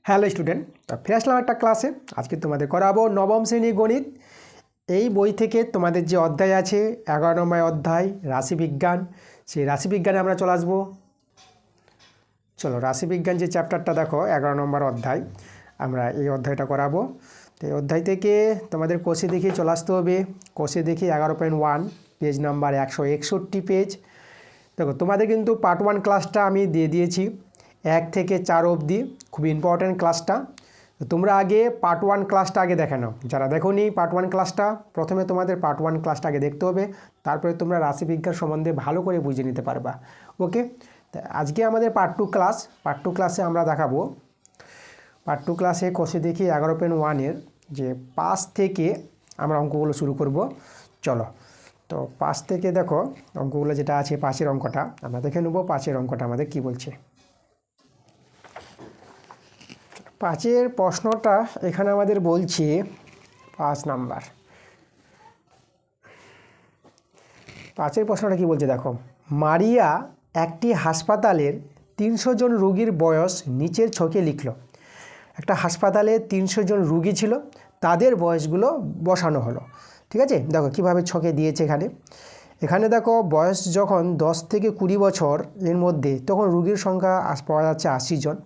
Hello student, ফিরে আসলাম একটা ক্লাসে। আজকে তোমাদের করাবো নবম শ্রেণী গণিত। এই বই থেকে তোমাদের যে অধ্যায় আছে 11 নম্বর অধ্যায় রাশিবিজ্ঞান, সেই রাশিবিজ্ঞানে আমরা চলে আসবো। চলো, রাশিবিজ্ঞান যে চ্যাপ্টারটা দেখো 11 নম্বর অধ্যায়, আমরা এই অধ্যায়টা করাবো। তো এই অধ্যায় থেকে তোমাদের কোষে দেখে চলে আসতে হবে। কোষে দেখে 11.1 পেজ নাম্বার 161 পেজ। দেখো, তোমাদের কিন্তু পার্ট 1 ক্লাসটা আমি দিয়ে দিয়েছি 1 থেকে 4 অবধি, খুব ইম্পর্ট্যান্ট ক্লাসটা। তো তোমরা আগে পার্ট 1 ক্লাসটা আগে দেখে নাও। যারা দেখোনি পার্ট 1 ক্লাসটা, প্রথমে তোমাদের পার্ট 1 ক্লাসটা আগে দেখতে হবে, তারপরে তোমরা রাশিবিজ্ঞান সম্বন্ধে ভালো করে বুঝে নিতে পারবা। ওকে, তা আজকে আমাদের পার্ট 2 ক্লাস। পার্ট 2 ক্লাসে আমরা দেখাবো, পার্ট 2 ক্লাসে কোষে দেখি 11.1-এর যে 5 থেকে আমরা অঙ্কগুলো শুরু করব। চলো, তো 5 থেকে দেখো অঙ্কগুলো যেটা আছে, 5-এর অঙ্কটা আমরা দেখে নেব। 5-এর অঙ্কটা আমাদের কি বলছে। 5-এর প্রশ্নটা এখানে আমাদের বলছে 5 নাম্বার। 5-এর প্রশ্নটা কি বলছে দেখো, মারিয়া একটি হাসপাতালের 300 জন রোগীর বয়স নিচের ছকে লিখল। একটা হাসপাতালে 300 জন রোগী ছিল, তাদের বয়সগুলো বসানো হলো। ঠিক আছে, দেখো কিভাবে ছকে দিয়েছে এখানে দেখো বয়স যখন 10 থেকে 20 বছর এর মধ্যে, তখন রোগীর সংখ্যা পাওয়া যাচ্ছে 80 জন।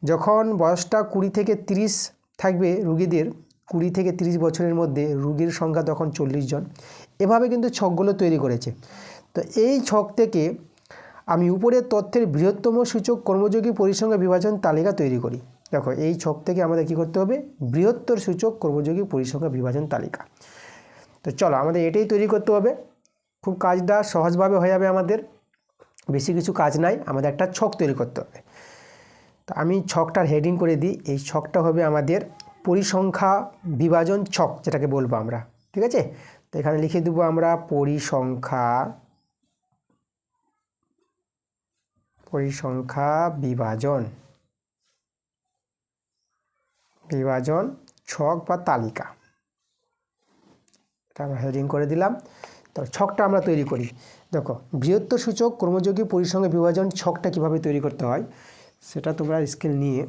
যখন বয়সটা 20 থেকে 30 থাকবে রুগীদের, 20 থেকে 30 বছরের মধ্যে রুগীর সংখ্যা তখন 40 জন। এভাবে কিন্তু ছকগুলো তৈরি করেছে। তো এই ছক থেকে আমি উপরের তথ্যের বৃহত্তম সূচক কর্মযোগী পরিসংখ্যা বিভাজন তালিকা তৈরি করি। দেখো, এই ছক থেকে আমাদের কি করতে হবে, বৃহত্তর সূচক কর্মযোগী পরিসংখ্যা বিভাজন তালিকা। তো চলো, আমাদের এটাই তৈরি করতে হবে। খুব কাজটা সহজভাবে হয়ে যাবে আমাদের, বেশি কিছু কাজ নাই, আমাদের একটা ছক তৈরি করতে হবে। তো আমি ছকটার হেডিং করে দিই। এই ছকটা হবে আমাদের পরিসংখ্যা বিভাজন ছক, যেটাকে বলবো আমরা। ঠিক আছে, তো এখানে লিখে দেবো আমরা পরিসংখ্যা বিভাজন ছক বা তালিকা, এটা আমরা হেডিং করে দিলাম। তো ছকটা আমরা তৈরি করি। দেখো, বৃহত্তর সূচক কর্মযোগী পরিসংখ্যা বিভাজন ছকটা কিভাবে তৈরি করতে হয় সেটা তোমরা স্কেল নিয়ে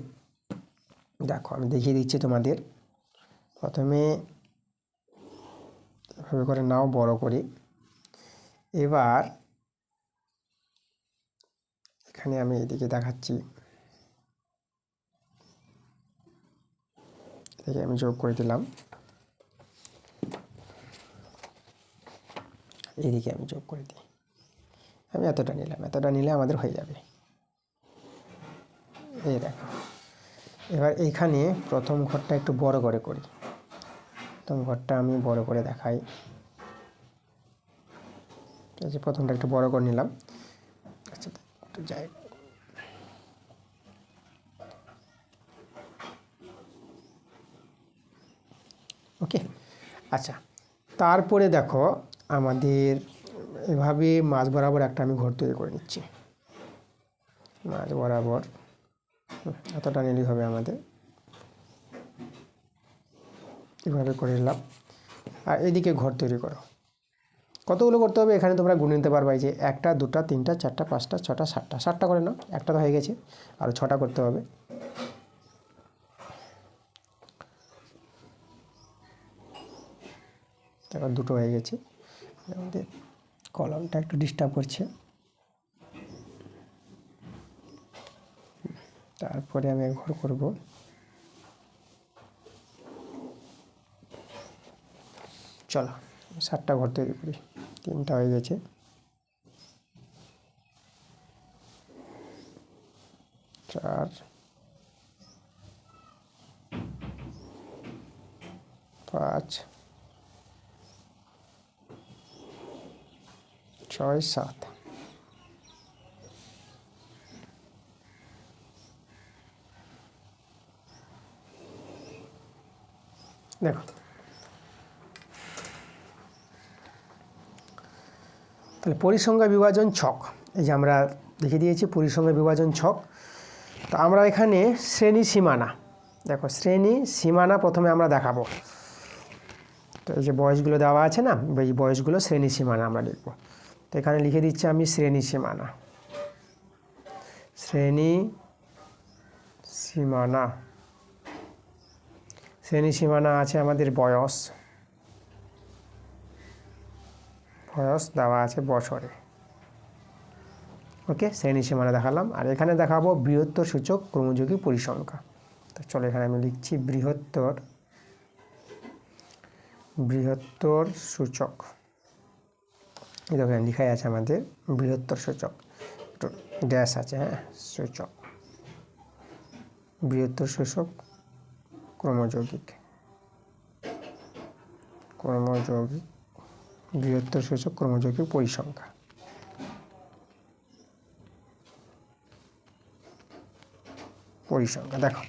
দেখো, আমি দেখিয়ে দিচ্ছি তোমাদের। প্রথমে এভাবে করে নাও, বড় করে। এবার এখানে আমি এদিকে দেখাচ্ছি, এদিকে আমি যোগ করে দিলাম, এদিকে আমি যোগ করে দিই। আমি এতটা নিলাম, এতটা নিলে আমাদের হয়ে যাবে। এই দেখো, এবার এইখানে প্রথম ঘরটা একটু বড় করে করি। প্রথম ঘরটা আমি বড় করে দেখাই। এই যে প্রথমটা একটু বড় করে নিলাম। আচ্ছা, একটু যাই। ওকে, আচ্ছা, তারপরে দেখো আমাদের এভাবে মাঝ বরাবর একটা আমি ঘর তৈরি করে নিচ্ছি। মাঝ বরাবর এতটা নিলেই হবে আমাদের, এভাবে করে নিলাম। আর এদিকে ঘর তৈরি করো। কতগুলো করতে হবে এখানে তোমরা গুনে নিতে পারবে, যে 1টা 2টা 3টা 4টা 5টা 6টা 7টা। 7টা করে নাও, একটা তো হয়ে গেছে, আরও 6টা করতে হবে। এবার 2টো হয়ে গেছে। আমাদের কলমটা একটু ডিস্টার্ব করছে। তারপরে আমি ঘর করব। চলো 7টা ঘর তৈরি করি। 3টা হয়ে গেছে, 4 5 6 7। দেখো, তাহলে পরিসংখ্যা বিভাজন ছক, এই যে আমরা লিখে দিয়েছি পরিসংখ্যা বিভাজন ছক। তো আমরা এখানে শ্রেণী সীমানা, দেখো শ্রেণী সীমানা প্রথমে আমরা দেখাবো। তো এই যে বয়সগুলো দেওয়া আছে না, এই বয়সগুলো শ্রেণী সীমানা আমরা লিখব। তো এখানে লিখে দিচ্ছি আমি শ্রেণী সীমানা, শ্রেণী সীমানা আছে আমাদের বয়স, বয়স দেওয়া আছে বছরে। ওকে, শ্রেণী সীমানা দেখালাম। আর এখানে দেখাবো বৃহত্তর সূচক ক্রমযোগী পরিসংখ্যা। তো চলো এখানে আমি লিখছি বৃহত্তর সূচক। এই দেখো এখানে লেখাই আছে আমাদের বৃহত্তর সূচক, একটু ড্যাশ আছে, হ্যাঁ, সূচক, বৃহত্তর সূচক ক্রমযৌগিক, বৃহত্তর সূচক ক্রমযৌগিক পরিসংখ্যা। দেখো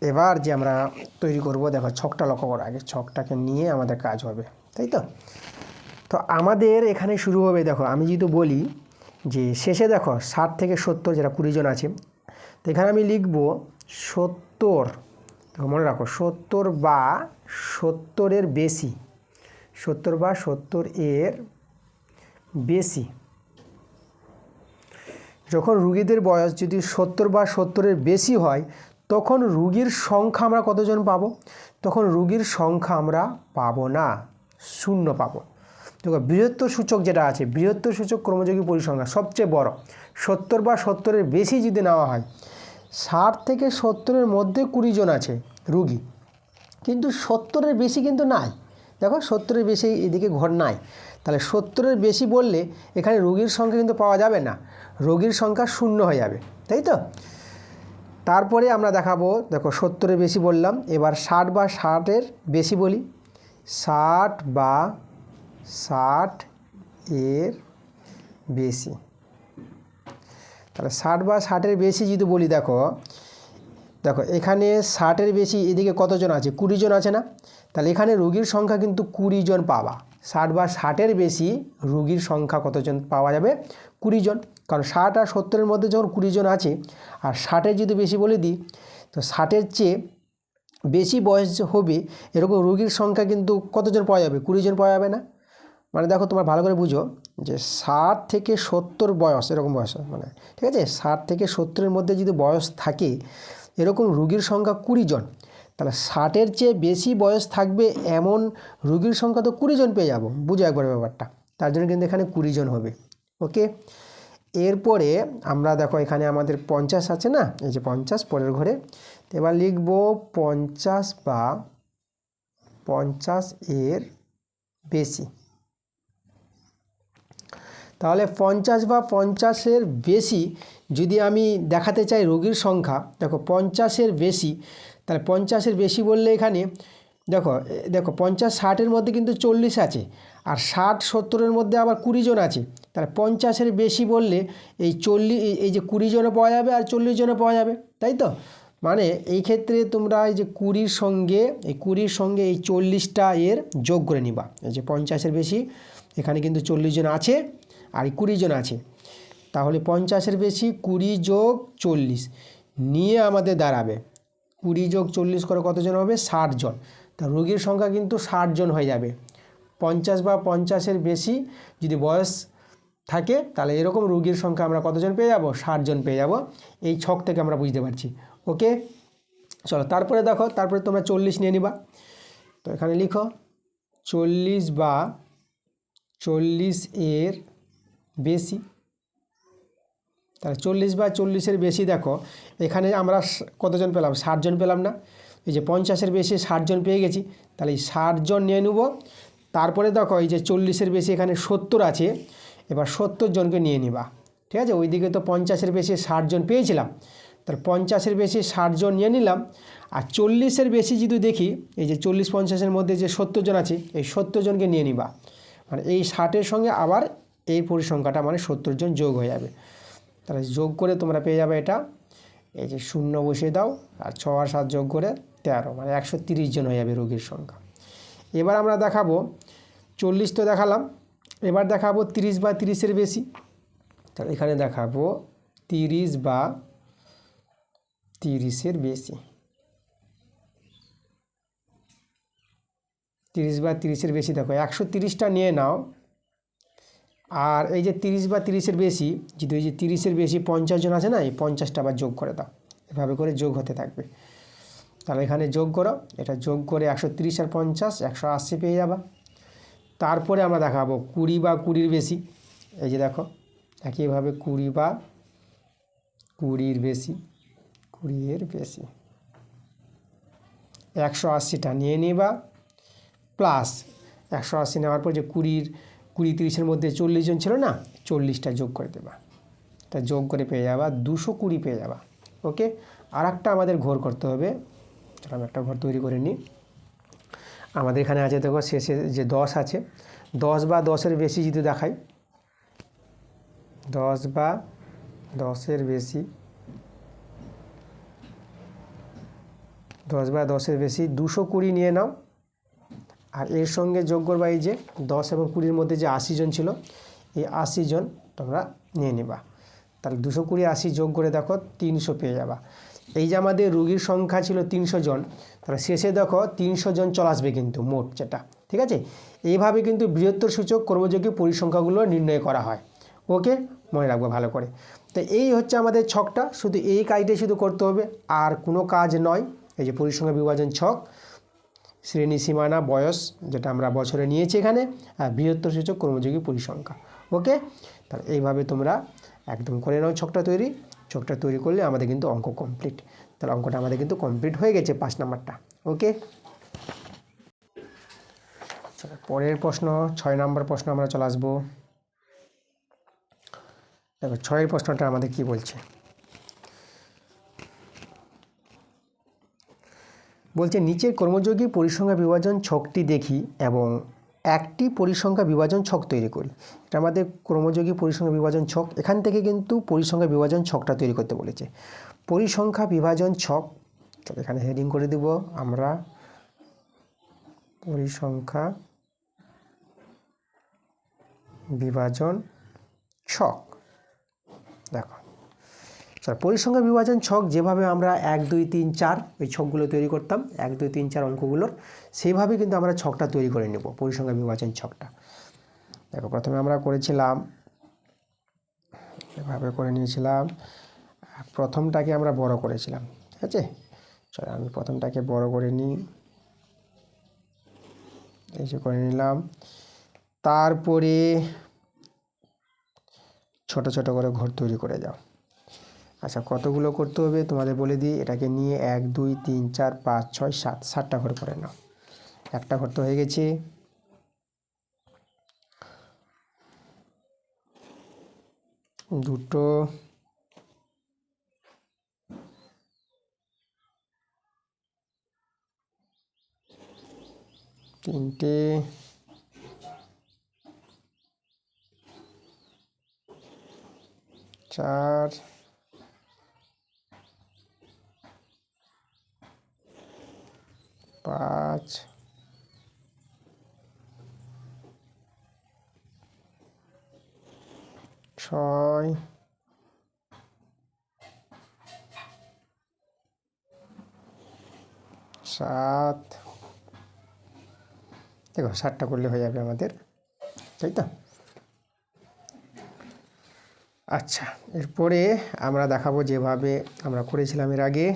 এবার যে আমরা তৈরি করব, দেখো ছকটা লক্ষ্য করো, আগে ছকটাকে নিয়ে আমাদের কাজ হবে, তাই তো। তো আমাদের এখানে শুরু হবে, দেখো আমি যেহেতু বলি যে শেষে দেখো 60 থেকে 70 যেটা 20 জন আছে, তো এখানে আমি লিখব 70, দেখো মনে রাখো 70 বা 70-এর বেশি, 70 বা 70-এর বেশি। যখন রুগীদের বয়স যদি 70 বা 70-এর বেশি হয়, তখন রুগীর সংখ্যা আমরা কতজন পাবো? তখন রুগীর সংখ্যা আমরা পাবো না, 0 পাবো। দেখো বৃহত্তর সূচক যেটা আছে, বৃহত্তর সূচক ক্রমযোগী পরিসংখ্যা সবচেয়ে বড়, 70 বা 70-এর বেশি যদি নেওয়া হয়, 60 থেকে 70-এর মধ্যে 20 জন আছে রুগী, কিন্তু 70-এর বেশি কিন্তু নাই। দেখো 70-এর বেশি এদিকে ঘর নাই, তাহলে 70-এর বেশি বললে এখানে রোগীর সংখ্যা কিন্তু পাওয়া যাবে না, রোগীর সংখ্যা 0 হয়ে যাবে, তাই তো। তারপরে আমরা দেখাবো, দেখো 70-এর বেশি বললাম, এবার 60 বা 60-এর বেশি বলি, 60 বা 60-এর বেশি। তাহলে 60 বা 60-এর বেশি যদি বলি, দেখো এখানে 60-এর বেশি এদিকে কতজন আছে? 20 জন আছে না? তাহলে এখানে রোগীর সংখ্যা কিন্তু 20 জন পাবা। 60 বা 60-এর বেশি রোগীর সংখ্যা কতজন পাওয়া যাবে? 20 জন, কারণ 60 আর 70-এর মধ্যে যখন 20 জন আছে, আর 60-এর যদি বেশি বলে দিই, তো 60-এর চেয়ে বেশি বয়স হবে এরকম রোগীর সংখ্যা কিন্তু কতজন পাওয়া যাবে? 20 জন পাওয়া যাবে না। মানে দেখো তোমরা ভালো করে বুঝো যে 60 থেকে 70 বয়স, এরকম বয়স মানে, ঠিক আছে, 60 থেকে 70-এর মধ্যে যদি বয়স থাকে এরকম রোগীর সংখ্যা 20 জন, তাহলে 60-এর চেয়ে বেশি বয়স থাকবে এমন রোগীর সংখ্যা তো 20 জন পেয়ে যাবো। বুঝো একবার ব্যাপারটা, তার জন্য কিন্তু এখানে 20 জন হবে। ওকে, এরপরে আমরা দেখো এখানে আমাদের 50 আছে না, এই যে 50 পরের ঘরে, এবার লিখব 50 বা 50-এর বেশি। তাহলে 50 বা 50-এর বেশি যদি আমি দেখাতে চাই রোগীর সংখ্যা, দেখো 50-এর বেশি, তাহলে 50-এর বেশি বললে এখানে দেখো 50-60-এর মধ্যে কিন্তু 40 আছে, আর 60-70-এর মধ্যে আবার 20 জন আছে, তাহলে 50-এর বেশি বললে এই 40, এই যে 20 জনে পাওয়া যাবে আর 40 জনে পাওয়া যাবে, তাই তো। মানে এই ক্ষেত্রে তোমরা এই যে 20-র সঙ্গে এই 40টা এর যোগ করে নিবা। এই যে 50-এর বেশি এখানে কিন্তু 40 জন আছে আর 20 জন আছে, তাহলে 50-এর বেশি 20 যোগ 40 নিয়ে আমাদের দাঁড়াবে 20 যোগ 40 করে কতজন হবে? 60 জন। তা রোগীর সংখ্যা কিন্তু 60 জন হয়ে যাবে। 50 বা 50-এর বেশি যদি বয়স থাকে, তাহলে এরকম রোগীর সংখ্যা আমরা কতজন পেয়ে যাব? 60 জন পেয়ে যাব। এই ছক থেকে আমরা বুঝতে পারছি। ওকে, চলো তারপরে দেখো, তারপরে তোমরা 40 নিয়ে নিবা। তো এখানে লিখো 40 বা 40-এর বেশি। তাহলে 40 বা 40-এর বেশি, দেখো এখানে আমরা কতজন পেলাম? 60 জন পেলাম না? এই যে 50-এর বেশি 60 জন পেয়ে গেছি, তাহলে এই 60 জন নিয়ে নেব। তারপরে দেখো এই যে 40-এর বেশি এখানে 70 আছে, এবার 70 জনকে নিয়ে নিবা, ঠিক আছে। ওইদিকে তো 50-এর বেশি 60 জন পেয়েছিলাম, তাহলে 50-এর বেশি 60 জন নিয়ে নিলাম। আর 40-এর বেশি যদি দেখি, এই যে 40-50-এর মধ্যে যে 70 জন আছে, এই 70 জনকে নিয়ে নিবা, মানে এই 60-এর সঙ্গে আবার এই পরিসংখ্যাটা মানে 70 জন যোগ হয়ে যাবে। তাহলে যোগ করে তোমরা পেয়ে যাবে এটা, এই যে 0 বসিয়ে দাও আর 6 আর 7 যোগ করে 13, মানে 130 জন হয়ে যাবে রোগীর সংখ্যা। এবার আমরা দেখাবো 40 তো দেখালাম, এবার দেখাবো 30 বা 30-এর বেশি। তাহলে এখানে দেখাবো 30 বা 30-এর বেশি। 30 বা 30-এর বেশি দেখো 130টা নিয়ে নাও। আর এই যে 30 বা 30-এর বেশি, যদি ওই যে 30-এর বেশি 50 জন আছে না, এই 50টা আবার যোগ করে দাও, এভাবে করে যোগ হতে থাকবে। তাহলে এখানে যোগ করো, এটা যোগ করে 130 আর 50 180 পেয়ে যাবা। তারপরে আমরা দেখাবো 20 বা 20-র বেশি। এই যে দেখো একইভাবে 20 বা 20-র বেশি, 20-এর বেশি 180টা নিয়ে নিবা, প্লাস 180 নেওয়ার পর যে 20-30-এর মধ্যে 40 জন ছিল না, 40টা যোগ করে দেবা। তা যোগ করে পেয়ে যাবা 220 পেয়ে যাবা। ওকে, আর একটা আমাদের ঘর করতে হবে। চলো আমি একটা ঘর তৈরি করে নিই। আমাদের এখানে আছে দেখো শেষে যে 10 আছে, 10 বা 10-এর বেশি যদি দেখাই, 10 বা 10-এর বেশি, 10 বা 10-এর বেশি 220 নিয়ে নাও। আর এর সঙ্গে যোগ করবা এই যে 10 এবং 20-র মধ্যে যে 80 জন ছিল, এই 80 জন তোমরা নিয়ে নিবা। তাহলে 220 80 যোগ করে দেখো 300 পেয়ে যাবা। এই যে আমাদের রোগীর সংখ্যা ছিল 300 জন, তাহলে শেষে দেখো 300 জন চলে আসবে কিন্তু মোট যেটা, ঠিক আছে। এইভাবে কিন্তু বৃহত্তর সূচক কর্মযোগী পরিসংখ্যাগুলো নির্ণয় করা হয়। ওকে, মনে রাখবো ভালো করে। তো এই হচ্ছে আমাদের ছকটা, শুধু এই কাজটাই শুধু করতে হবে, আর কোনো কাজ নয়। এই যে পরিসংখ্যা বিভাজন ছক, শ্রেণী সীমানা বয়স যেটা আমরা বছরে নিয়েছি এখানে, আর বৃহত্তর সূচক কর্মযোগী পরিসংখ্যা। ওকে, তাহলে এইভাবে তোমরা একদম করে নাও ছকটা তৈরি। ছকটা তৈরি করলে আমাদের কিন্তু অঙ্ক কমপ্লিট। তাহলে অঙ্কটা আমাদের কিন্তু কমপ্লিট হয়ে গেছে 5 নাম্বারটা। ওকে, পরের প্রশ্ন 6 নম্বর প্রশ্ন আমরা চলে আসবো। দেখো 6-এর প্রশ্নটা আমাদের কি বলছে, বলছে নিচের কর্মযোগী পরিসংখ্যা বিভাজন ছকটি দেখি এবং একটি পরিসংখ্যা বিভাজন ছক তৈরি করি। এটা আমাদের কর্মযোগী পরিসংখ্যা বিভাজন ছক। এখান থেকে কিন্তু পরিসংখ্যা বিভাজন ছকটা তৈরি করতে বলেছে। পরিসংখ্যা বিভাজন ছক, চলো এখানে হেডিং করে দিব আমরা পরিসংখ্যা বিভাজন ছক। দেখো পরিসংখ্যা বিভাজন ছক যেভাবে আমরা 1 2 3 4 ওই ছকগুলো তৈরি করতাম, 1 2 3 4 অঙ্কগুলোর, সেইভাবে কিন্তু আমরা ছকটা তৈরি করে নেব পরিসংখ্যা বিভাজন ছকটা। দেখো প্রথমে আমরা করেছিলাম এভাবে করে নিয়েছিলাম, প্রথমটাকে আমরা বড় করেছিলাম, ঠিক আছে। চলো আমি প্রথমটাকে বড় করে নিই, এই যে করে নিলাম। তারপরে ছোট ছোট করে ঘর তৈরি করে যাও। আচ্ছা কতগুলো করতে হবে তোমাদের বলে দিই, এটাকে নিয়ে 1 2 3 4 5 6 7 7টা ঘর করে নাও। একটা ঘর তো হয়ে গেছে, দুটো, তিনটে, চার, পাঁচ, ছয়, সাত। দেখো 7টা করলে হয়ে যাবে আমাদের, তাই তো। আচ্ছা এরপরে আমরা দেখাবো যেভাবে আমরা করেছিলাম এর আগে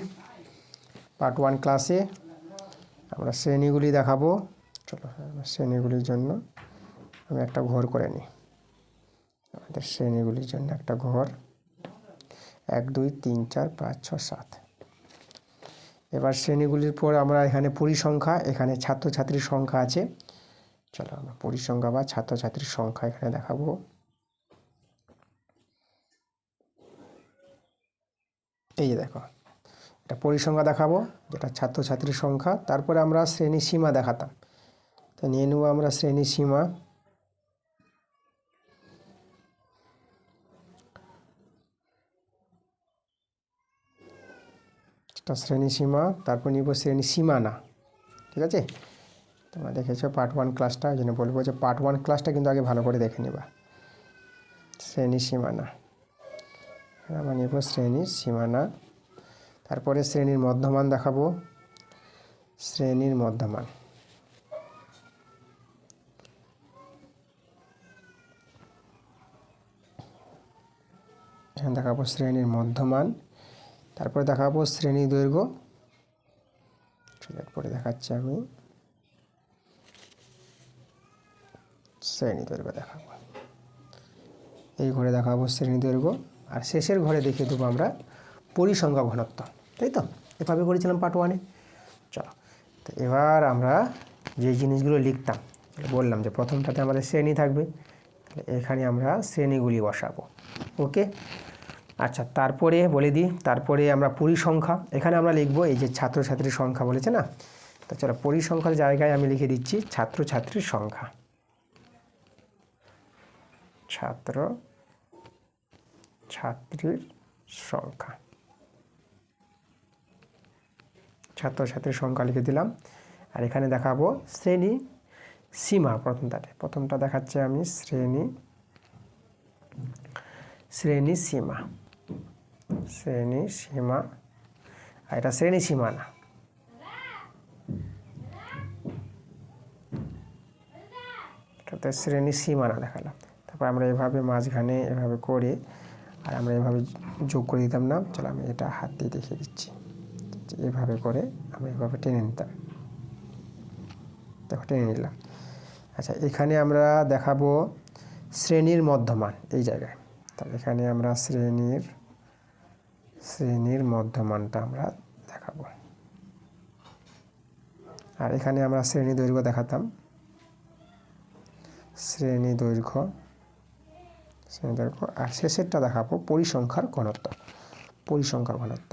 পার্ট 1 ক্লাসে, আমরা শ্রেণীগুলি দেখাবো। চলো শ্রেণীগুলির জন্য আমি একটা ঘর করে নিই। আমাদের শ্রেণীগুলির জন্য একটা ঘর 1 2 3 4 5 6 7। এবার শ্রেণীগুলির পর আমরা এখানে পরিসংখ্যা, এখানে ছাত্রছাত্রীর সংখ্যা আছে। চলো আমরা পরিসংখ্যা বা ছাত্রছাত্রীর সংখ্যা এখানে দেখাবো। এই যে দেখো এটা পরিসংখ্যা দেখাবো, যেটা ছাত্রছাত্রীর সংখ্যা। তারপরে আমরা শ্রেণী সীমা দেখাতাম, তো নিয়ে নেব আমরা শ্রেণী সীমা। শ্রেণী সীমা, তারপর নিব শ্রেণী সীমানা, ঠিক আছে। তোমরা দেখেছো পার্ট 1 ক্লাসটা, এই জন্য বলবো যে পার্ট 1 ক্লাসটা কিন্তু আগে ভালো করে দেখে নেবা। শ্রেণী সীমানা, আমরা নিব শ্রেণীর সীমানা। তারপরে শ্রেণীর মধ্যমান দেখাবো, শ্রেণীর মধ্যমান। এখানে দেখাবো শ্রেণীর মধ্যমান। তারপরে দেখাবো শ্রেণী দৈর্ঘ্য, পরে দেখাচ্ছি আমি শ্রেণী দৈর্ঘ্য দেখাবো, এই ঘরে দেখাবো শ্রেণী দৈর্ঘ্য, আর শেষের ঘরে দেখিয়ে দেবো আমরা পরিসংখ্যা ঘনত্ব, তাই তো? এভাবে করেছিলাম পার্ট 1-এ। চলো, তো এবার আমরা যে জিনিসগুলো লিখতাম, বললাম যে প্রথমটাতে আমাদের শ্রেণী থাকবে, তাহলে এখানে আমরা শ্রেণীগুলি বসাবো। ওকে, আচ্ছা, তারপরে বলে দিই, তারপরে আমরা পরিসংখ্যা, এখানে আমরা লিখবো এই যে ছাত্রছাত্রীর সংখ্যা বলেছে না, তো চলো পরিসংখ্যার জায়গায় আমি লিখে দিচ্ছি ছাত্রছাত্রীর সংখ্যা, ছাত্রছাত্রীর সংখ্যা, ছাত্রছাত্রীর সংখ্যা লিখে দিলাম। আর এখানে দেখাবো শ্রেণী সীমা, প্রথমটা দেখাচ্ছি আমি শ্রেণী সীমা, আর এটা শ্রেণী সীমা না, এটাতে শ্রেণী সীমানা দেখালাম। তারপর আমরা এভাবে মাঝখানে এভাবে করে, আর আমরা এভাবে যোগ করে দিতাম না, চলো আমি এটা হাত দিয়ে দেখিয়ে দিচ্ছি, এভাবে করে আমি এভাবে টেনে নিতাম, দেখো টেনে নিলাম। আচ্ছা, এখানে আমরা দেখাবো শ্রেণীর মধ্যমান, এই জায়গায়, তাহলে এখানে আমরা শ্রেণীর মধ্যমানটা আমরা দেখাবো, আর এখানে আমরা শ্রেণী দৈর্ঘ্য দেখাতাম, শ্রেণী দৈর্ঘ্য, আর শেষেরটা দেখাবো পরিসংখ্যার ঘনত্ব, পরিসংখ্যার ঘনত্ব।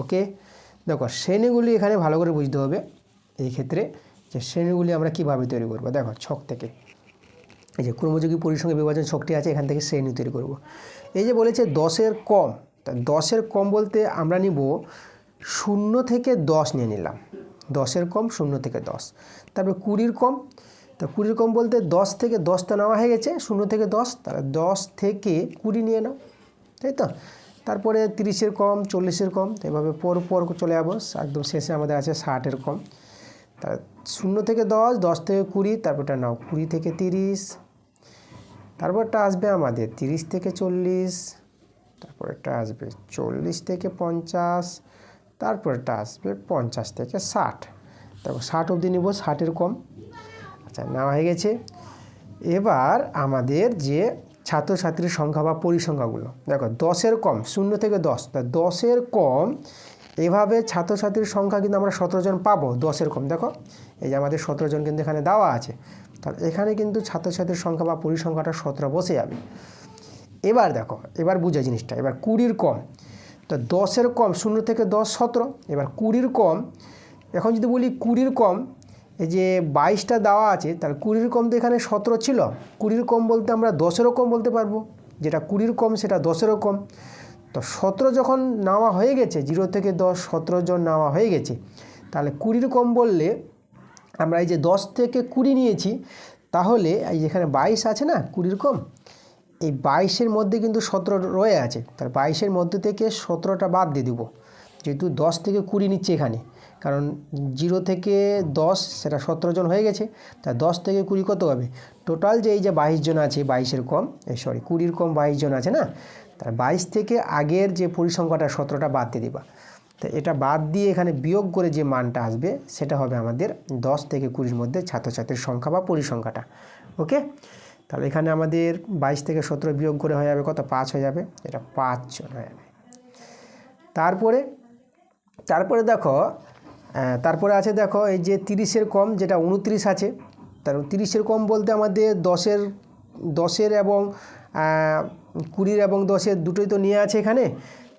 ওকে, দেখো শ্রেণীগুলি এখানে ভালো করে বুঝতে হবে এই ক্ষেত্রে, যে শ্রেণীগুলি আমরা কিভাবে তৈরি করব। দেখো ছক থেকে, এই যে ক্রমযোগী পরিসংখ্যা বিভাজন ছকটি আছে, এখান থেকে শ্রেণী তৈরি করব। এই যে বলেছে 10-এর কম, তা 10-এর কম বলতে আমরা নিব 0 থেকে 10 নিয়ে নিলাম, 10-এর কম 0 থেকে 10। তারপরে 20-র কম, তা 20-র কম বলতে 10 থেকে 10 তো নেওয়া হয়ে গেছে, 0 থেকে 10, তাহলে 10 থেকে 20 নিয়ে নাও, তাই তো? তারপরে 30-এর কম, 40-এর কম, এভাবে পর চলে যাবো, একদম শেষে আমাদের আছে 60-এর কম। তা 0 থেকে 10, 10 থেকে 20, তারপরটা নাও 20 থেকে 30, তারপরটা আসবে আমাদের 30 থেকে 40, তারপরটা আসবে 40 থেকে 50, তারপরটা আসবে 50 থেকে 60। দেখো 60 অবধি নিব, 60-এর কম। আচ্ছা, নেওয়া হয়ে গেছে। এবার আমাদের যে ছাত্রছাত্রীর সংখ্যা বা পরিসংখ্যাগুলো, দেখো 10-এর কম 0 থেকে 10, তা 10-এর কম, এভাবে ছাত্রছাত্রীর সংখ্যা কিন্তু আমরা 17 জন পাবো। 10-এর কম দেখো, এই যে আমাদের 17 জন কিন্তু এখানে দেওয়া আছে, তাহলে এখানে কিন্তু ছাত্রছাত্রীর সংখ্যা বা পরিসংখ্যাটা 17 বসে যাবে। এবার দেখো, এবার বুঝা জিনিসটা, এবার 20-এর কম, তো 10-এর কম 0 থেকে 10 17, এবার 20-এর কম, এখন যদি বলি 20-এর কম, এই যে 22টা দেওয়া আছে, তাহলে 20-এর কম তো এখানে 17 ছিল, 20-এর কম বলতে আমরা 10-এরও কম বলতে পারবো, যেটা 20-এর কম সেটা 10-এরও কম। তো 17 যখন নেওয়া হয়ে গেছে, 0 থেকে 10 17 জন নেওয়া হয়ে গেছে, তাহলে 20-এর কম বললে আমরা এই যে 10 থেকে 20 নিয়েছি, তাহলে এই যেখানে 22 আছে না 20-এর কম, এই 22-এর মধ্যে কিন্তু 17 রয়ে আছে, তার 22-এর মধ্যে থেকে 17টা বাদ দিয়ে দেবো, যেহেতু 10 থেকে 20 নিচ্ছে এখানে, কারণ 0 থেকে 10 সেটা 17 জন হয়ে গেছে, তা 10 থেকে 20 কত হবে? টোটাল যে এই যে 22 জন আছে, 22-এর কম, 20-এর কম 22 জন আছে না, তার 22 থেকে আগের যে পরিসংখ্যাটা 17টা বাদ দিয়ে দিবা, তো এটা বাদ দিয়ে এখানে বিয়োগ করে যে মানটা আসবে সেটা হবে আমাদের 10 থেকে 20-এর মধ্যে ছাত্রছাত্রীর সংখ্যা বা পরিসংখ্যাটা। ওকে, তাহলে এখানে আমাদের 22 থেকে 17 বিয়োগ করে হয়ে যাবে কত? 5 হয়ে যাবে, এটা 5 জন হয়ে যাবে। তারপরে দেখো, তারপরে আছে দেখো এই যে 30-এর কম, যেটা 29 আছে, তার 30-এর কম বলতে আমাদের 10-এর এবং 20 এবং 10-এর দুটোই তো নিয়ে আছে এখানে,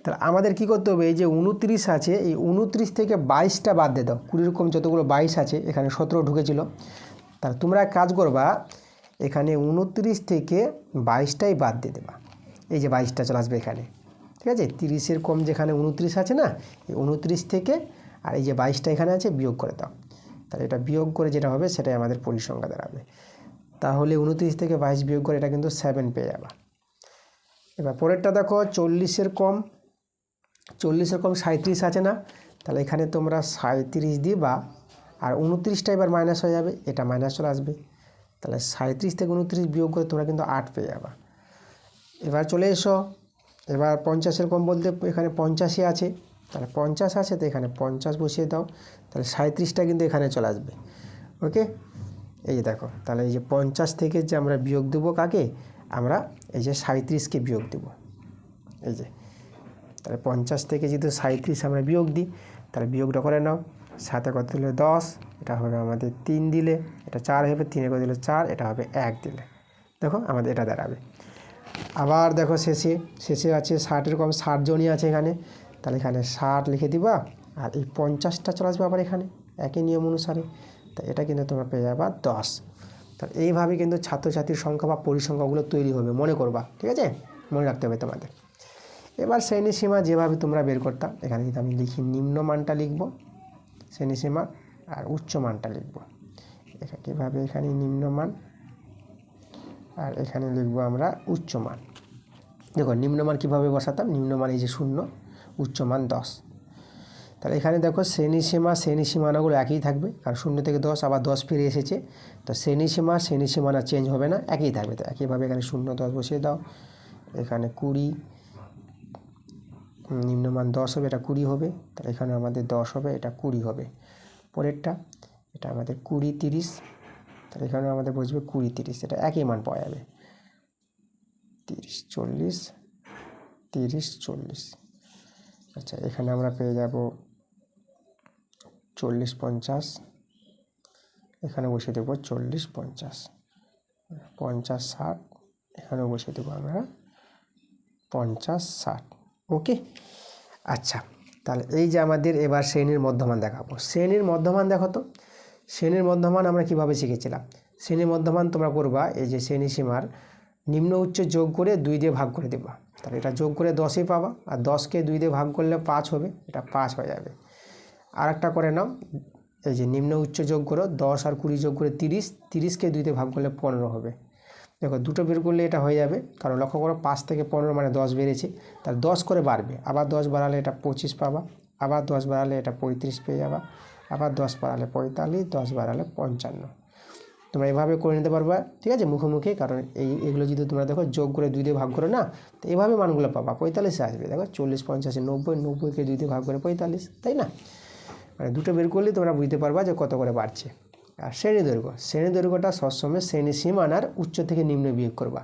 তাহলে আমাদের কি করতে হবে? এই যে 29 আছে, এই 29 থেকে 22টা বাদ দিয়ে দাও, 20-এর কম যতগুলো 22 আছে, এখানে 17 ঢুকেছিল, তাহলে তোমরা এক কাজ করবা, এখানে 29 থেকে 22টাই বাদ দিয়ে দেবা, এই যে 22টা চলে আসবে এখানে, ঠিক আছে? 30-এর কম যেখানে 29 আছে না, এই 29 থেকে আর এই যে 22টা এখানে আছে বিয়োগ করে দাও, তাহলে এটা বিয়োগ করে যেটা হবে সেটাই আমাদের পরিসংখ্যা দাঁড়াবে। তাহলে 29 থেকে 22 বিয়োগ করে এটা কিন্তু 7 পেয়ে যাবা। এবার পরেরটা দেখো 40-এর কম, 37 আছে না, তাহলে এখানে তোমরা 37 দিবা, আর 29টা এবার মাইনাস হয়ে যাবে, এটা মাইনাস চলে আসবে, তাহলে 37 থেকে 29 বিয়োগ করে তোমরা কিন্তু 8 পেয়ে যাবা। এবার চলে এসো, এবার 50-এর কম বলতে এখানে 85 আছে, তাহলে 50 আছে তো এখানে 50 বসিয়ে দাও, তাহলে 37টা কিন্তু এখানে চলে আসবে। ওকে, এই যে দেখো, তাহলে এই যে 50 থেকে যে আমরা বিয়োগ দেবো কাকে, আমরা এই যে 37কে বিয়োগ দেবো। এই যে তাহলে 50 থেকে যেহেতু 37 আমরা বিয়োগ দিই, তাহলে বিয়োগটা করে নাও। 7 কত দিলে 10, এটা হবে আমাদের 3 দিলে, এটা 4 হবে, 3 করে দিলে 4, এটা হবে 1 দিলে। দেখো আমাদের এটা দাঁড়াবে। আবার দেখো শেষে আছে 60-এর কম 60 জনই আছে এখানে, তাহলে এখানে 60 লিখে দিবা, আর এই 50টা চলে আসবে আবার এখানে একই নিয়ম অনুসারে। তা এটা কিন্তু তোমরা পেয়ে যাবা 10। তাহলে এইভাবে কিন্তু ছাত্রছাত্রীর সংখ্যা বা পরিসংখ্যাগুলো তৈরি হবে, মনে করবা, ঠিক আছে, মনে রাখতে হবে তোমাদের। এবার শ্রেণীসীমা যেভাবে তোমরা বের করতাম, এখানে কিন্তু আমি লিখি নিম্নমানটা লিখব শ্রেণীসীমা, আর উচ্চমানটা লিখব। এখানে কীভাবে, এখানে নিম্নমান আর এখানে লিখবো আমরা উচ্চমান। দেখো নিম্নমান কীভাবে বসাতাম, নিম্নমান এই যে 0, উচ্চমান 10। তাহলে এখানে দেখো শ্রেণীসীমানাগুলো একই থাকবে, কারণ 0 থেকে 10 আবার 10 ফিরে এসেছে, তো শ্রেণীসীমানা চেঞ্জ হবে না, একই থাকবে। তো একইভাবে এখানে 0 10 বসিয়ে দাও, এখানে 20, নিম্নমান 10 হবে, এটা 20 হবে, তাহলে এখানে আমাদের 10 হবে, এটা 20 হবে। পরেরটা এটা আমাদের 20 30, তাহলে এখানে আমাদের বসবে 20 30, এটা একই মান পাওয়া যাবে। 30 40, 30 40, আচ্ছা এখানে আমরা পেয়ে যাব 40 50, এখানে বসিয়ে দেবো 40 50, 50 60, এখানেও বসিয়ে দেবো আমরা 50 60। ওকে, আচ্ছা তাহলে এই যে আমাদের এবার শ্রেণীর মধ্যমান দেখাবো। শ্রেণীর মধ্যমান দেখো তো, শ্রেণীর মধ্যমান আমরা কিভাবে শিখেছিলাম। শ্রেণীর মধ্যমান তোমরা করবা, এই যে শ্রেণীসীমার নিম্ন উচ্চ যোগ করে 2 দিয়ে ভাগ করে দেবা, তাহলে এটা যোগ করে 10ই পাবা, আর 10কে 2 দিয়ে ভাগ করলে 5 হবে, এটা 5 হয়ে যাবে। আর একটা করে নাও, এই যে নিম্ন উচ্চ যোগ করো, 10 আর 20 যোগ করে 30, 30কে 2 দিয়ে ভাগ করলে 15 হবে। দেখো দুটো বের করলে এটা হয়ে যাবে, কারণ লক্ষ্য করো 5 থেকে 15 মানে 10 বেড়েছে, তার 10 করে বাড়বে, আবার 10 বাড়ালে এটা 25 পাবা, আবার 10 বাড়ালে এটা 35 পেয়ে যাবা, আবার 10 বাড়ালে 45, 10 বাড়ালে 55। তোমরা এভাবে করে নিতে পারবা, ঠিক আছে, মুখোমুখি, কারণ এগুলো যদি তোমরা দেখো যোগ করে 2 দিয়ে ভাগ করো না, তো এইভাবে মানগুলো পাবা। 45 আসবে, দেখো 40 50 90, 90কে 2 দিয়ে ভাগ করে 45, তাই না, মানে দুটো বের করলে তোমরা বুঝতে পারবা যে কত করে বাড়ছে। আর শ্রেণী দৈর্ঘ্যটা সবসময় শ্রেণীসীমানার উচ্চ থেকে নিম্ন বিয়োগ করবা।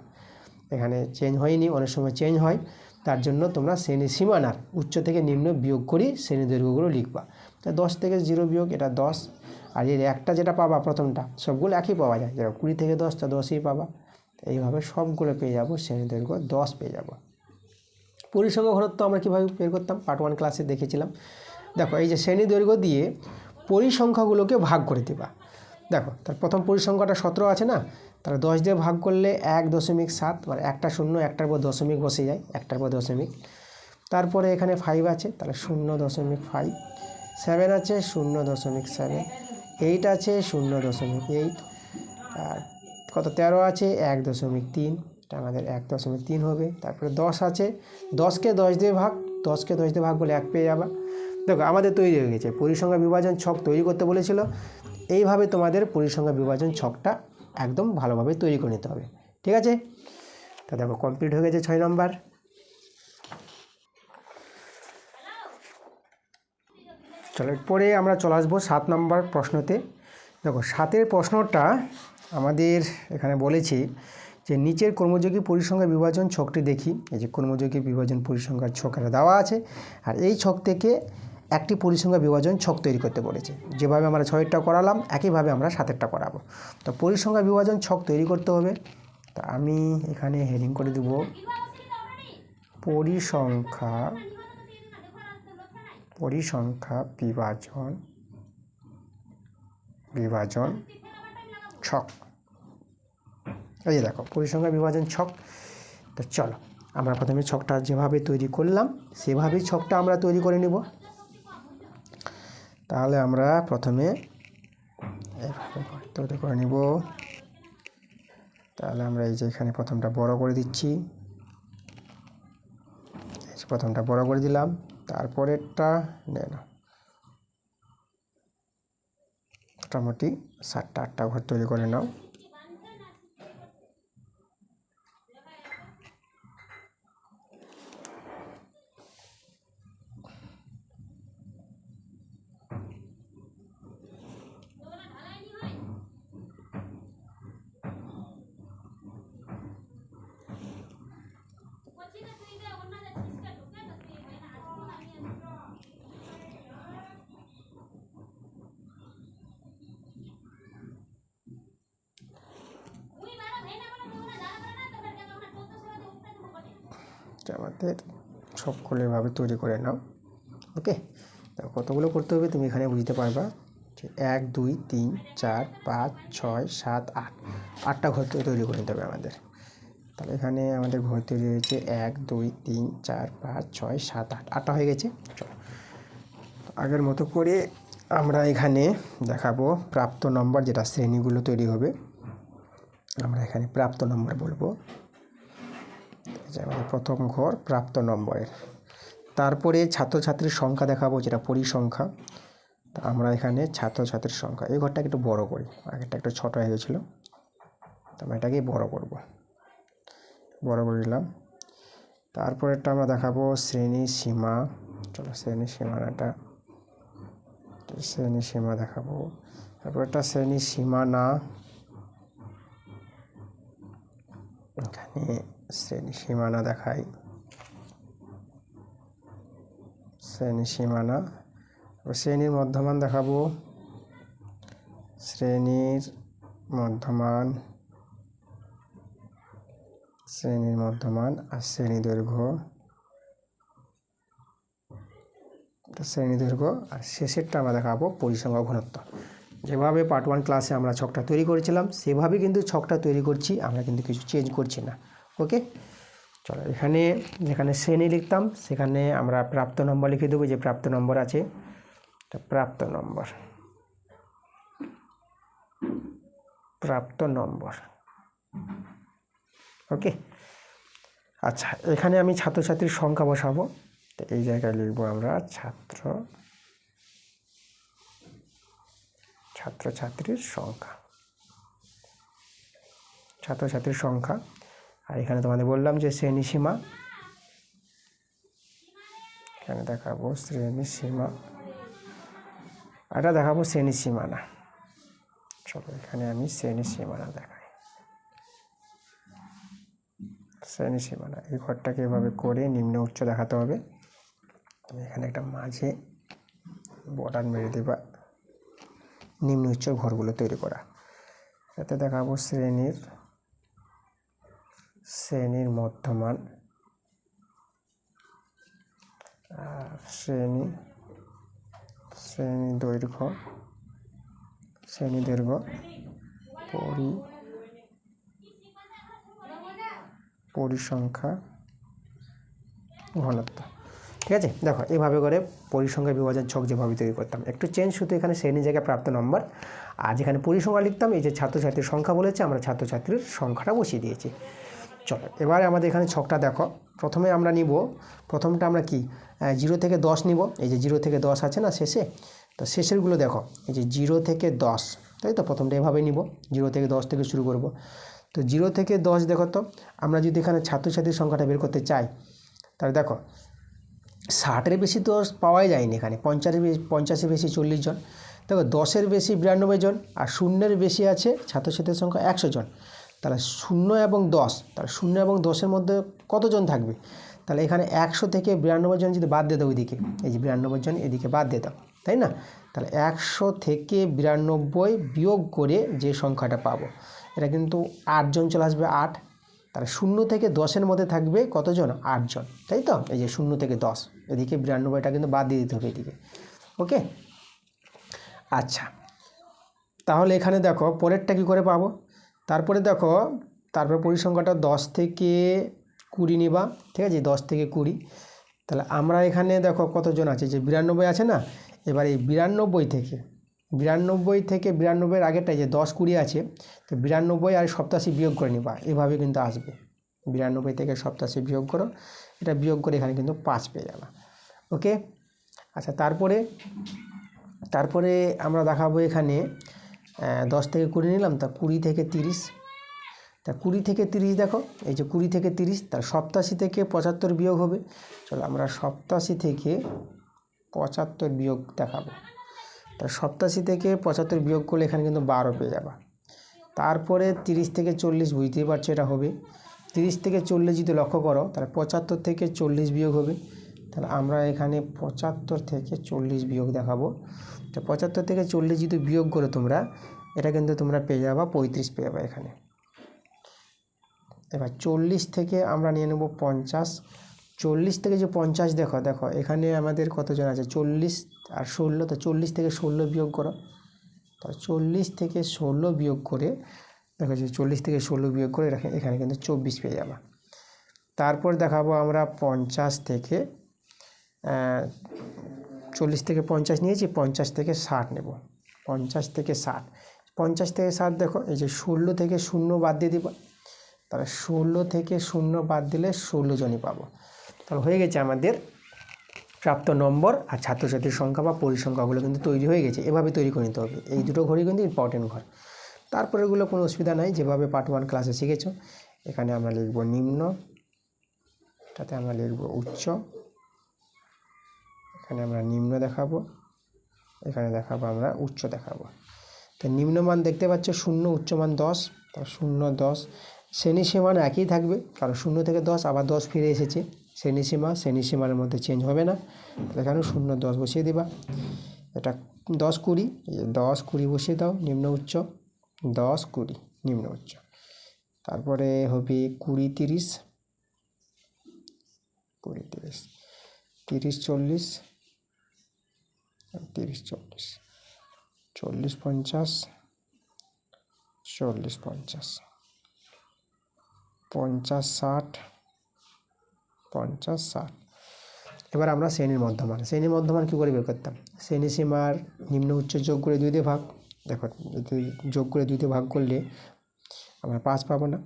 এখানে চেঞ্জ হয়নি, অনেক সময় চেঞ্জ হয়, তার জন্য তোমরা শ্রেণীসীমানার উচ্চ থেকে নিম্ন বিয়োগ করি শ্রেণী দৈর্ঘ্যগুলো লিখবা। তা 10 থেকে 0 বিয়োগ, এটা 10, আর এর একটা যেটা পাবা প্রথমটা, সবগুলো একই পাওয়া যায়, যেটা 20 থেকে 10, তা 10ই পাবা। এইভাবে সবগুলো পেয়ে যাবো, শ্রেণী দৈর্ঘ্য 10 পেয়ে যাবো। পরিসংখ্যা ঘনত্ব আমরা কীভাবে বের করতাম, পার্ট 1 ক্লাসে দেখেছিলাম। দেখো এই যে শ্রেণী দৈর্ঘ্য দিয়ে পরিসংখ্যাগুলোকে ভাগ করে দেবা। দেখো তার প্রথম পরিসংখ্যাটা 17 আছে না, তাহলে 10 দিয়ে ভাগ করলে 1.7, মানে একটা শূন্য, একটার পর দশমিক বসে যায়, একটার পর দশমিক। তারপরে এখানে 5 আছে, তাহলে 0.5, 7 আছে 0.7, 8 আছে 0.8, আর কত 13 আছে 1.3, এটা আমাদের 1.3 হবে। তারপরে 10 আছে, 10কে 10 দিয়ে ভাগ করলে 1 পেয়ে যাবা। দেখো আমাদের তৈরি হয়ে গেছে পরিসংখ্যা বিভাজন ছক, তৈরি করতে বলেছিল। এইভাবে তোমাদের পরিসংখ্যা বিভাজন ছকটা একদম ভালোভাবে তৈরি করে নিতে হবে, ঠিক আছে। তা দেখো কমপ্লিট হয়ে গেছে 6 নম্বর। চলো এরপরে আমরা চলে আসবো 7 নম্বর প্রশ্নতে। দেখো 7-এর প্রশ্নটা আমাদের এখানে বলেছি যে নিচের কর্মযোগী পরিসংখ্যা বিভাজন ছকটি দেখি। এই যে কর্মযোগী বিভাজন পরিসংখ্যার ছকটা দেওয়া আছে, আর এই ছক থেকে একটি পরিসংখ্যা বিভাজন ছক তৈরি করতে বলেছে। যেভাবে আমরা 6-এরটা করালাম, একইভাবে আমরা 7-এরটা করাবো। তো পরিসংখ্যা বিভাজন ছক তৈরি করতে হবে। তা আমি এখানে হেডিং করে দেব পরিসংখ্যা বিভাজন ছক। এই যে দেখো পরিসংখ্যা বিভাজন ছক। তো চলো আমরা প্রথমে ছকটা যেভাবে তৈরি করলাম সেভাবেই ছকটা আমরা তৈরি করে নেব। তাহলে আমরা প্রথমে এভাবে তৈরি করে নিব। তাহলে আমরা এই যে এখানে প্রথমটা বড় করে দিচ্ছি, প্রথমটা বড় করে দিলাম, তারপরেরটা মোটামুটি 7টা 8টা ঘর তৈরি করে নাও। আমাদের সবগুলো এভাবে তৈরি করে নাও। ওকে, কতগুলো করতে হবে তুমি এখানে বুঝতে পারবা। 1 2 3 4 5 6 7 8, 8টা ঘর তৈরি করে নিতে হবে আমাদের। তাহলে এখানে আমাদের ঘর তৈরি হয়েছে 1 2 3 4 5 6 7 8, 8টা হয়ে গেছে। চলো আগের মতো করে আমরা এখানে দেখাবো প্রাপ্ত নম্বর, যেটা শ্রেণীগুলো তৈরি হবে। আমরা এখানে প্রাপ্ত নম্বর বলবো, যেমন প্রথম ঘর প্রাপ্ত নম্বরের। তারপরে ছাত্রছাত্রীর সংখ্যা দেখাবো, যেটা পরিসংখ্যা। তা আমরা এখানে ছাত্রছাত্রীর সংখ্যা, এই ঘরটাকে একটু বড় করি, আগেরটা একটু ছোটো হয়ে গেছিলো, তো আমরা এটাকে বড় করব, বড় করে দিলাম। তারপরেরটা আমরা দেখাবো শ্রেণী সীমা। চলো শ্রেণী সীমা দেখাবো। তারপরটা শ্রেণী সীমানা, এখানে শ্রেণী সীমানা দেখাই, শ্রেণী সীমানা। শ্রেণীর মধ্যমান দেখাবো, শ্রেণীর মধ্যমান আর শ্রেণী দৈর্ঘ্য, আর শেষেরটা আমরা দেখাবো পরিসংখ্যা ঘনত্ব। যেভাবে পার্ট 1 ক্লাসে আমরা ছকটা তৈরি করেছিলাম সেভাবে কিন্তু ছকটা তৈরি করছি, আমরা কিন্তু কিছু চেঞ্জ করছি না। ওকে, চলো এখানে যেখানে শ্রেণী লিখতাম সেখানে আমরা প্রাপ্ত নম্বর লিখে দেবো, যে প্রাপ্ত নম্বর আছে প্রাপ্ত নম্বর। ওকে, আচ্ছা এখানে আমি ছাত্রছাত্রীর সংখ্যা বসাবো, তো এই জায়গায় লিখবো আমরা ছাত্রছাত্রীর সংখ্যা। আর এখানে তোমাদের বললাম যে শ্রেণী সীমা, এখানে দেখাবো শ্রেণী সীমা, এটা দেখাবো শ্রেণী সীমানা। চলো এখানে আমি শ্রেণী সীমানা দেখাই, শ্রেণী সীমানা। এই ঘরটাকে এভাবে করে নিম্ন উচ্চ দেখাতে হবে। তুমি এখানে একটা মাঝে বর্ডার মেরে দেবা, নিম্ন উচ্চ ঘরগুলো তৈরি করা। এতে দেখাবো শ্রেণীর মধ্যমান আর শ্রেণী দৈর্ঘ্য, পরিসংখ্যা ঘনত্ব। ঠিক আছে, দেখো এইভাবে করে পরিসংখ্যা বিভাজন ছক যেভাবে তৈরি করতাম, একটু চেঞ্জ শুধু এখানে শ্রেণী জায়গায় প্রাপ্ত নম্বর, আর যেখানে পরিসংখ্যা লিখতাম এই যে ছাত্রছাত্রীর সংখ্যা বলেছে আমরা ছাত্রছাত্রীর সংখ্যাটা বসিয়ে দিয়েছি। চলো এবারে আমাদের এখানে ছকটা দেখো, প্রথমে আমরা নিব, প্রথমটা আমরা কি 0 থেকে 10 নিব, এই যে 0 থেকে 10 আছে না শেষে, তো শেষেরগুলো দেখো এই যে 0 থেকে 10, তাই তো প্রথমটা এভাবে নিব, 0 থেকে 10 থেকে শুরু করব। তো 0 থেকে 10 দেখো, তো আমরা যদি এখানে ছাত্রছাত্রীর সংখ্যাটা বের করতে চাই তাহলে দেখো 60-এর বেশি তো পাওয়াই যায়নি এখানে, 50-এর বেশি 40 জন, দেখো 10-এর বেশি 92 জন, আর 0-এর বেশি আছে ছাত্রছাত্রীর সংখ্যা 100 জন। তাহলে 0 এবং 10, তাহলে 0 এবং 10-এর মধ্যে কতজন থাকবে? তাহলে এখানে 100 থেকে 92 জন যদি বাদ দিয়ে দাও, ওইদিকে এই যে 92 জন এদিকে বাদ দিয়ে দাও, তাই না? তাহলে 100 থেকে 92 বিয়োগ করে যে সংখ্যাটা পাবো, এটা কিন্তু 8 জন চলে আসবে, 8। তাহলে 0 থেকে 10-এর মধ্যে থাকবে কতজন? 8 জন, তাই তো? এই যে 0 থেকে 10, এদিকে 92টা কিন্তু বাদ দিয়ে দিতে হবে এদিকে। ওকে, আচ্ছা তাহলে এখানে দেখো পরেরটা কী করে পাবো, তারপরে দেখো তারপর পরিসংখ্যাটা 10 থেকে 20 নিবা, ঠিক আছে? 10 থেকে 20, তাহলে আমরা এখানে দেখো কতজন আছে, যে 92 আছে না, এবার এই 92 থেকে 92-এর আগেরটাই যে 10 20 আছে, তো 92 আর 87 বিয়োগ করে নিবা, এভাবে কিন্তু আসবে। 92 থেকে 87 বিয়োগ করো, এটা বিয়োগ করে এখানে কিন্তু 5 পেয়ে যাবা। ওকে, আচ্ছা তারপরে আমরা দেখাবো এখানে 10 থেকে 20 নিলাম, তা 20 থেকে 30, তা 20 থেকে 30 দেখো এই যে 20 থেকে 30, তার 87 থেকে 75 বিয়োগ হবে। চলো আমরা 87 থেকে 75 বিয়োগ দেখাবো, তা 87 থেকে 75 বিয়োগ করলে এখানে কিন্তু 12 পেয়ে যাবা। তারপরে 30 থেকে 40, বুঝতেই পারছো এটা হবে। 30 থেকে 40 যদি লক্ষ্য করো তাহলে 75 থেকে 40 বিয়োগ হবে, তাহলে আমরা এখানে 75 থেকে 40 বিয়োগ দেখাবো। তো 75 থেকে 40 যদি বিয়োগ করো তোমরা, এটা কিন্তু তোমরা পেয়ে যাবা 35 পেয়ে যাবা এখানে। এবার 40 থেকে আমরা নিয়ে নেব 50, 40 থেকে যে 50 দেখো দেখো এখানে আমাদের কতজন আছে 40 আর 16, তো 40 থেকে 16 বিয়োগ করো। তো 40 থেকে 16 বিয়োগ করে দেখো যে 40 থেকে 16 বিয়োগ করে এখানে কিন্তু 24 পেয়ে যাবা। তারপর দেখাবো আমরা 50 থেকে 40 থেকে 50 নিয়েছি, 50 থেকে 60 নেব। 50 থেকে 60, 50 থেকে 60 দেখো এই যে 16 থেকে 0 বাদ দিয়ে দিব, তাহলে 16 থেকে 0 বাদ দিলে 16 জনই পাবো। তাহলে হয়ে গেছে আমাদের প্রাপ্ত নম্বর আর ছাত্রছাত্রীর সংখ্যা বা পরিসংখ্যাগুলো কিন্তু তৈরি হয়ে গেছে। এভাবে তৈরি করে নিতে হবে, এই দুটো ঘরই কিন্তু ইম্পর্টেন্ট ঘর। তারপরে এগুলো কোনো অসুবিধা নাই, যেভাবে পার্ট 1 ক্লাসে শিখেছো। এখানে আমরা লিখব নিম্ন, এটাতে আমরা লিখব উচ্চ, এখানে আমরা নিম্ন দেখাবো, এখানে দেখাবো আমরা উচ্চ দেখাবো। তো নিম্নমান দেখতে পাচ্ছ 0, উচ্চমান 10, তো 0, 10। শ্রেণীসীমান একই থাকবে, কারণ 0 থেকে 10 আবার 10 ফিরে এসেছে। শ্রেণীসীমার মধ্যে চেঞ্জ হবে না, তাহলে এখানে 0, 10 বসিয়ে দেবা। এটা 10, 20, 10, 20 বসিয়ে দাও, নিম্ন উচ্চ। 10, 20 নিম্ন উচ্চ। তারপরে হবে 20, 30, 20, 30, 30, 40, 30, 40, 40, 50, 40, 50, 50, 60, 50, 60। এবার আমরা শ্রেণীর মধ্যমান কী করে বের করতাম? শ্রেণীসীমার নিম্ন উচ্চ যোগ করে 2 দিয়ে ভাগ। দেখো যোগ করে 2 দিয়ে ভাগ করলে আমরা 5 পাবো না।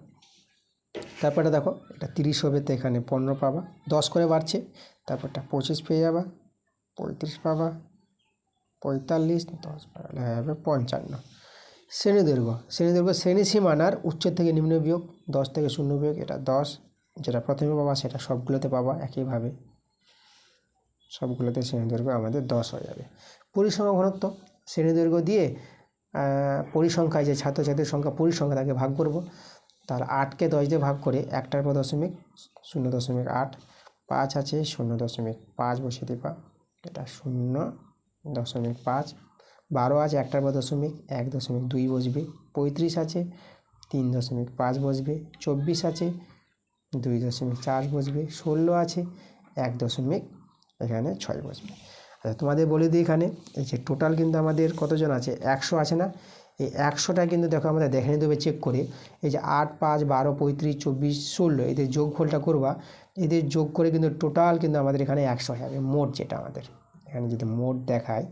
তারপরে দেখো এটা 30 হবে, তো এখানে 15 পাবা, 10 করে বাড়ছে। তারপরটা 25 পেয়ে যাবা, 35 পাবা, 45, 10 বাড়ালে হবে 55। শ্রেণীদৈর্ঘ্য শ্রেণীসীমানার উচ্চ থেকে নিম্ন বিয়োগ, 10 থেকে 0 বিয়োগ, এটা 10, যেটা প্রথমে পাবা সেটা সবগুলোতে পাবা একইভাবে, সবগুলোতে শ্রেণীদৈর্ঘ্য আমাদের 10 হয়ে যাবে। পরিসংখ্যা ঘনত্ব, শ্রেণীদৈর্ঘ্য দিয়ে পরিসংখ্যায় যে ছাত্রছাত্রীর সংখ্যা পরিসংখ্যা তাকে ভাগ করব। তার 8কে 10 দিয়ে ভাগ করে 1টার পর 0.8, 5 আছে 0.5 বসিয়ে দেবা, এটা 0.5। 12 আছে 1টার পর 1.2 বসবে। 35 আছে 3.5 বসবে। 24 আছে 2.4 বসবে। 16 আছে 1.6 বসবে। আচ্ছা তোমাদের বলে দিই, এখানে এই যে টোটাল কিন্তু আমাদের কতজন আছে, 100 আছে না? এই 100টা কিন্তু দেখো আমাদের দেখে নিতে হবে চেক করে। এই যে 8, 5, 12, 35, 24, 16 এদের যোগফলটা করবা, এদের যোগ করে কিন্তু টোটাল কিন্তু আমাদের এখানে 100 হবে মোট। যেটা আমাদের এখানে যদি মোট দেখায়,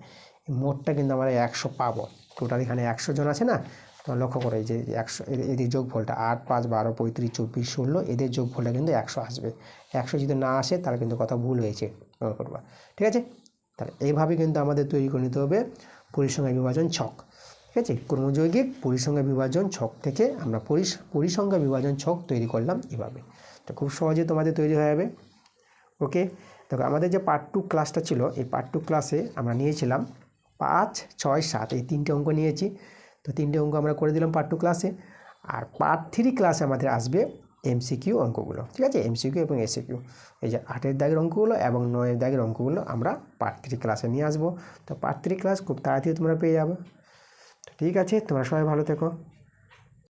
এই মোটটা কিন্তু আমরা 100 পাবো। টোটাল এখানে 100 জন আছে না, তো লক্ষ্য করো এই যে 100 এদের যোগফলটা 8, 5, 12, 35, 24, 16 এদের যোগফলটা কিন্তু 100 আসবে। 100 যদি না আসে তাহলে কিন্তু কথা ভুল হয়েছে, মনে করবা। ঠিক আছে, তাহলে এইভাবে কিন্তু আমাদের তৈরি করে নিতে হবে পরিসংখ্যা বিভাজন ছক। ঠিক আছে, ক্রমযৌগিক পরিসংখ্যা বিভাজন ছক থেকে আমরা পরিসংখ্যা বিভাজন ছক তৈরি করলাম এভাবে। তো খুব সহজে তোমাদের তৈরি হয়ে যাবে। ওকে, দেখো আমাদের যে পার্ট 2 ক্লাসটা ছিল, এই পার্ট 2 ক্লাসে আমরা নিয়েছিলাম 5, 6, 7 এই 3টে অঙ্ক নিয়েছি। তো 3টে অঙ্ক আমরা করে দিলাম পার্ট 2 ক্লাসে। আর পার্ট 3 ক্লাসে আমাদের আসবে এমসিকিউ অঙ্কগুলো। ঠিক আছে, এমসিকিউ এবং এসিকিউ, এই যে 8-এর দাগের অঙ্কগুলো এবং 9-এর দাগের অঙ্কগুলো আমরা পার্ট 3 ক্লাসে নিয়ে আসবো। তো পার্ট 3 ক্লাস খুব তাড়াতাড়ি তোমরা পেয়ে যাবে। ঠিক আছে, তোমরা সবাই ভালো থেকো।